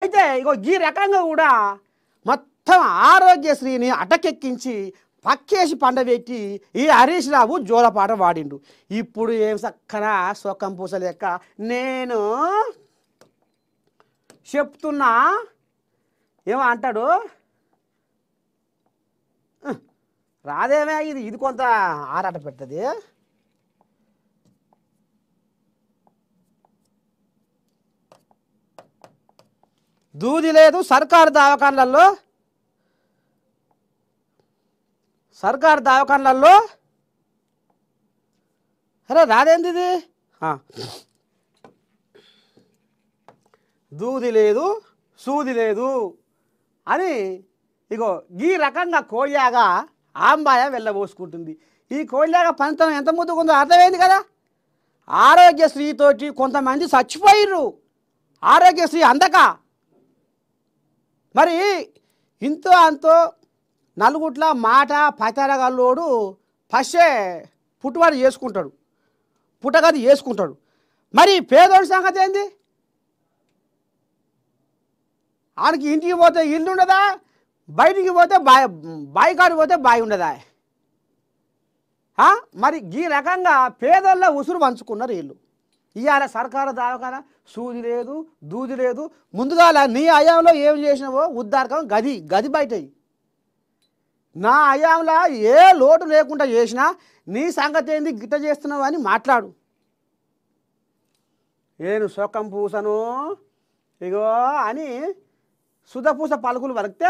అయితే ఇగో ఈ రకంగా కూడా మొత్తం ఆరోగ్యశ్రీని అటకెక్కించి పక్కేసి పండబెట్టి ఈ హరీష్ రావు జోలపాట వాడిండు. ఇప్పుడు ఏం చక్కన సొక్కం పూస లెక్క నేను చెప్తున్నా ఏమో అంటాడు. రాదేమే ఇది కొంత ఆరాట పెడుతుంది. దూది లేదు సర్కారు దవాఖానలలో అరే రాదేంది ఇది. దూది లేదు సూది లేదు అని ఇగో ఈ రకంగా కోయాగా ఆంబాయ వెళ్ళబోసుకుంటుంది. ఈ కోయాగా పనితనం ఎంత ముందుకుందో అర్థమైంది కదా. ఆరోగ్యశ్రీతోటి కొంతమంది చచ్చిపోయిర్రు ఆరోగ్యశ్రీ అందక. మరి ఇంతో అంతో నలుగుట్ల మాట పతరగల్లోడు ఫస్టే పుట్టుబడి చేసుకుంటాడు, పుట్టగది చేసుకుంటాడు. మరి పేదోడి సంగతి ఏంది? ఆడికి ఇంటికి పోతే ఇల్లు ఉండదా, బయటికి పోతే బాయి కాడికి పోతే బాయి ఉండదా? మరి ఈ రకంగా పేదోళ్ళ ఉసురు పంచుకున్నారు వీళ్ళు. ఇవాళ సర్కారు దవాఖాన సూది లేదు దూది లేదు. ముందుగా నీ హయాంలో ఏం చేసినావో ఉద్దారకం గది బయట. నా హయాంలో ఏ లోటు లేకుండా చేసినా నీ సంగతి ఏంది గిట్ట చేస్తున్నావు అని మాట్లాడు. నేను సొక్కం పూసను ఇగో అని సుధపూస పలుకులు వరకితే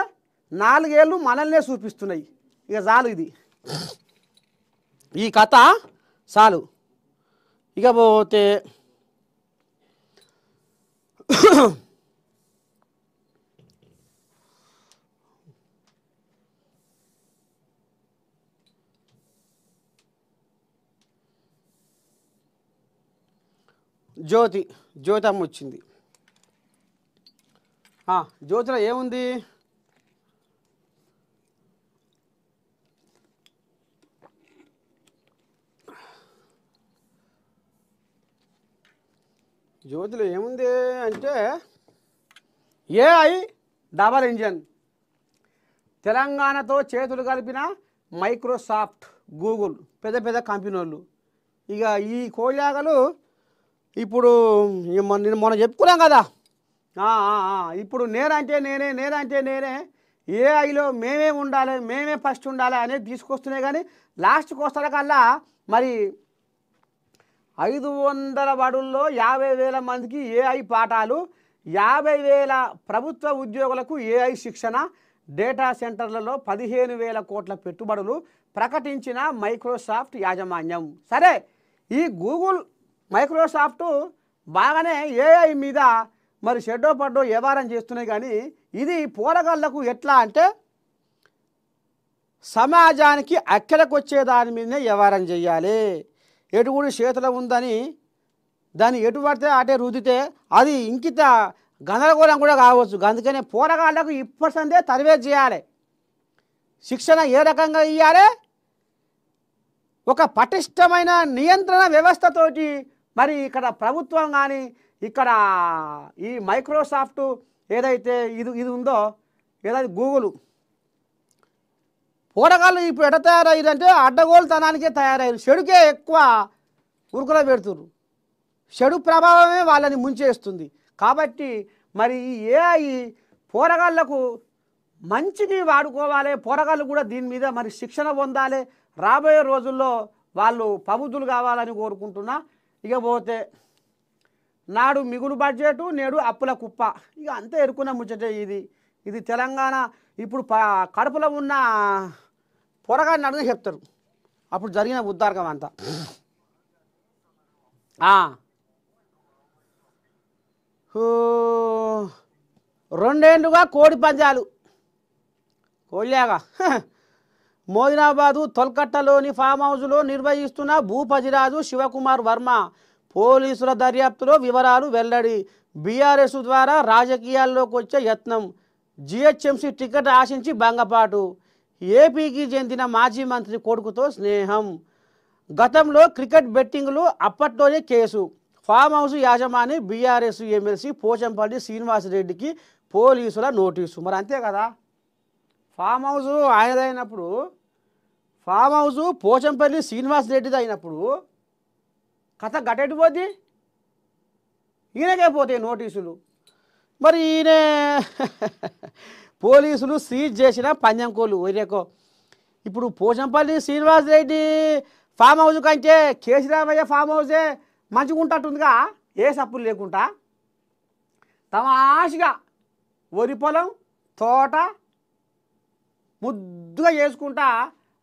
4 ఏళ్ళు మనల్నే చూపిస్తున్నాయి. ఇక చాలు, ఇది ఈ కథ చాలు. ఇక పోతే జ్యోతమ్మ వచ్చింది. జ్యోతిలో ఏముంది? జ్యోతిలో ఏముంది అంటే ఏఐ డబల్ ఇంజన్, తెలంగాణతో చేతులు కలిపిన మైక్రోసాఫ్ట్, గూగుల్ పెద్ద కంపెనీ వాళ్ళు. ఇక ఈ కోయాగలు ఇప్పుడు మొన్న చెప్పుకున్నాం కదా. ఇప్పుడు నేనంటే నేనే ఏఐలో మేమే ఉండాలి, మేమే ఫస్ట్ ఉండాలి అనేది తీసుకొస్తున్నాయి. కానీ లాస్ట్కి వస్తాకల్లా మరి 500 బడుల్లో 50,000 మందికి ఏఐ పాఠాలు, 50,000 ప్రభుత్వ ఉద్యోగులకు ఏఐ శిక్షణ, డేటా సెంటర్లలో 15,000 కోట్ల పెట్టుబడులు ప్రకటించిన మైక్రోసాఫ్ట్ యాజమాన్యం. సరే, ఈ గూగుల్ మైక్రోసాఫ్ట్ బాగానే ఏఐ మీద మరి షెడ్డో పడ్డో వ్యవహారం చేస్తున్నాయి. కానీ ఇది పోరగాళ్లకు ఎట్లా అంటే సమాజానికి అక్కడికి వచ్చే దాని మీదనే వ్యవహారం చేయాలి. ఎటుగుడి చేతిలో ఉందని దాన్ని ఎటు పడితే అటే రుద్దితే అది ఇంకిత గందరగోళం కూడా కావచ్చు. అందుకనే పోరగాళ్లకు ఇప్పటిసందే తరవేజ్ చేయాలి. శిక్షణ ఏ రకంగా ఇవ్వాలి? ఒక పటిష్టమైన నియంత్రణ వ్యవస్థతోటి మరి ఇక్కడ ప్రభుత్వం కానీ ఇక్కడ ఈ మైక్రోసాఫ్ట్ ఏదైతే ఇది ఉందో, ఏదైతే గూగుల్, పోరగాళ్ళు ఇప్పుడు ఎట తయారయ్యారంటే అడ్డగోలుతనానికే తయారయ్యారు. చెడుకే ఎక్కువ ఉరుకులో పెడుతున్నారు. చెడు ప్రభావమే వాళ్ళని ముంచేస్తుంది. కాబట్టి మరి ఈ ఏఐ పోరగాళ్లకు మంచిని వాడుకోవాలి. పోరగాళ్ళు కూడా దీని మీద మరి శిక్షణ పొందాలి. రాబోయే రోజుల్లో వాళ్ళు పబుద్ధులు కావాలని కోరుకుంటున్నా. ఇక పోతే నాడు మిగులు బడ్జెటు, నేడు అప్పుల కుప్ప. ఇక అంతే ఎరుకున్న ముచ్చటే ఇది తెలంగాణ. ఇప్పుడు కడుపులో ఉన్న పొరగాడిని అడిగి చెప్తారు అప్పుడు జరిగిన ఉద్దారకం అంతా. 2 ఏళ్ళుగా కోడి పందాలు కోళ్ళాగా మోదినాబాదు తొల్కట్టలోని ఫామ్ హౌస్లో నిర్వహిస్తున్న భూపతిరాజు శివకుమార్ వర్మ పోలీసుల దర్యాప్తులో వివరాలు వెల్లడి. బీఆర్ఎస్ ద్వారా రాజకీయాల్లోకి వచ్చే యత్నం, జిహెచ్ఎంసీ టికెట్ ఆశించి భంగపాటు, ఏపీకి చెందిన మాజీ మంత్రి కొడుకుతో స్నేహం, గతంలో క్రికెట్ బెట్టింగ్లు అప్పట్లోనే కేసు, ఫామ్ హౌస్ యాజమాని బీఆర్ఎస్ ఎమ్మెల్సీ పోచంపల్లి శ్రీనివాసరెడ్డికి పోలీసుల నోటీసు. మరి అంతే కదా, ఫామ్ హౌస్ ఆయనదైనప్పుడు, ఫామ్ హౌస్ పోచంపల్లి శ్రీనివాసరెడ్డిది అయినప్పుడు కథ గట్టెట్టు పోద్ది, ఈయనకే పోతాయి నోటీసులు. మరి ఈయన పోలీసులు సీజ్ చేసిన పందెం కోళ్ళు ఒరేకో. ఇప్పుడు పోచంపల్లి శ్రీనివాసరెడ్డి ఫామ్ హౌస్ కంటే కేసీరామయ్య ఫామ్ హౌసే మంచిగా ఉంటుందిగా, ఏ సప్పులు లేకుండా తమాషగా వరి పొలం తోట ముద్దుగా చేసుకుంటా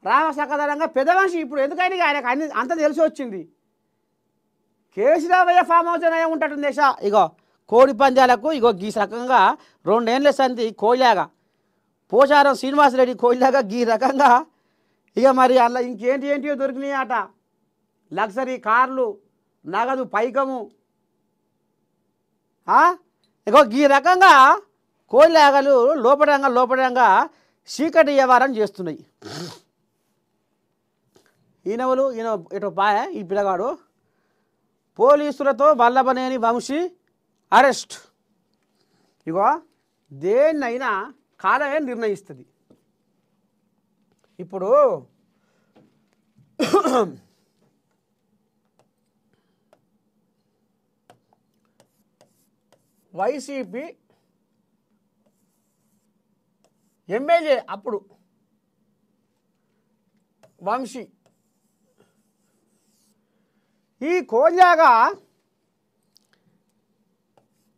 రామసకదనంగా పెద్ద మనిషి. ఇప్పుడు ఎందుకని ఆయనకు అన్ని అంత తెలిసి వచ్చింది. కేసీరామయ్య ఫామ్ హౌస్ అనే ఉంటుంది దేశ. ఇగో కోడి పందాలకు ఇగో గీ రకంగా 2 ఏళ్ళ సంది కోయిలాగా, పోచారం శ్రీనివాసరెడ్డి కోయిలాగా గీ రకంగా. ఇక మరి అలా ఇంకేంటియో దొరికినాయి అట. లగ్జరీ కార్లు, నగదు పైకము, ఇగో ఈ రకంగా కోయిలాగలు లోపడంగా చీకటి వ్యవహారం చేస్తున్నాయి. ఈయన ఇటు పాయ ఈ పిల్లగాడు పోలీసులతో వల్లభనేని వంశీ అరెస్ట్. ఇగో దేన్నైనా కాలమే నిర్ణయిస్తుంది. ఇప్పుడు వైసీపీ ఎమ్మెల్యే అప్పుడు వంశీ ఈ కోజాగా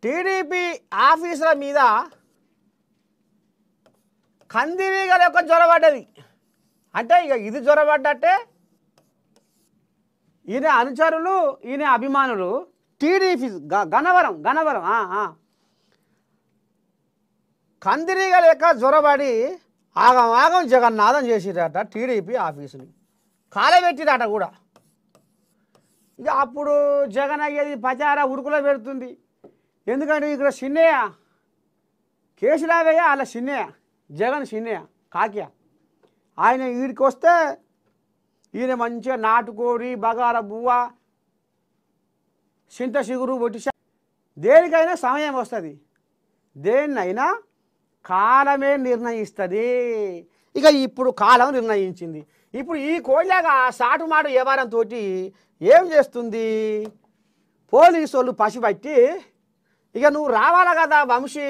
టీడీపీ ఆఫీసుల మీద కందిరీగల యొక్క జ్వరపడ్డది. అంటే ఇక ఇది జ్వరపడ్డట్టే. ఈయన అనుచరులు, ఈయన అభిమానులు టీడీపీ గన్నవరం కందిరీగల యొక్క జ్వరపడి ఆగం జగన్నాథం చేసిరట టీడీపీ ఆఫీసుని, కాలబెట్టిరట కూడా. ఇక అప్పుడు జగన్ అయ్యేది ప్రచార ఉరుకులో పెడుతుంది. ఎందుకంటే ఇక్కడ చిన్నయ్య కేసీరామయ్య అలా చిన్నయ్య, జగన్ చిన్నయ్య కాకియ. ఆయన వీడికి వస్తే ఈయన మంచిగా నాటుకోడి, బగార బువ్వ, చింత చిగురు బొట్టి దేనికైనా సమయం వస్తుంది, దేన్నైనా కాలమే నిర్ణయిస్తుంది. ఇక ఇప్పుడు కాలం నిర్ణయించింది. ఇప్పుడు ఈ కోళ్ళగా సాటుమాటు వ్యవహారంతో ఏం చేస్తుంది, పోలీసు వాళ్ళు పసిబట్టి ఇక నువ్వు రావాలా కదా వంశీ.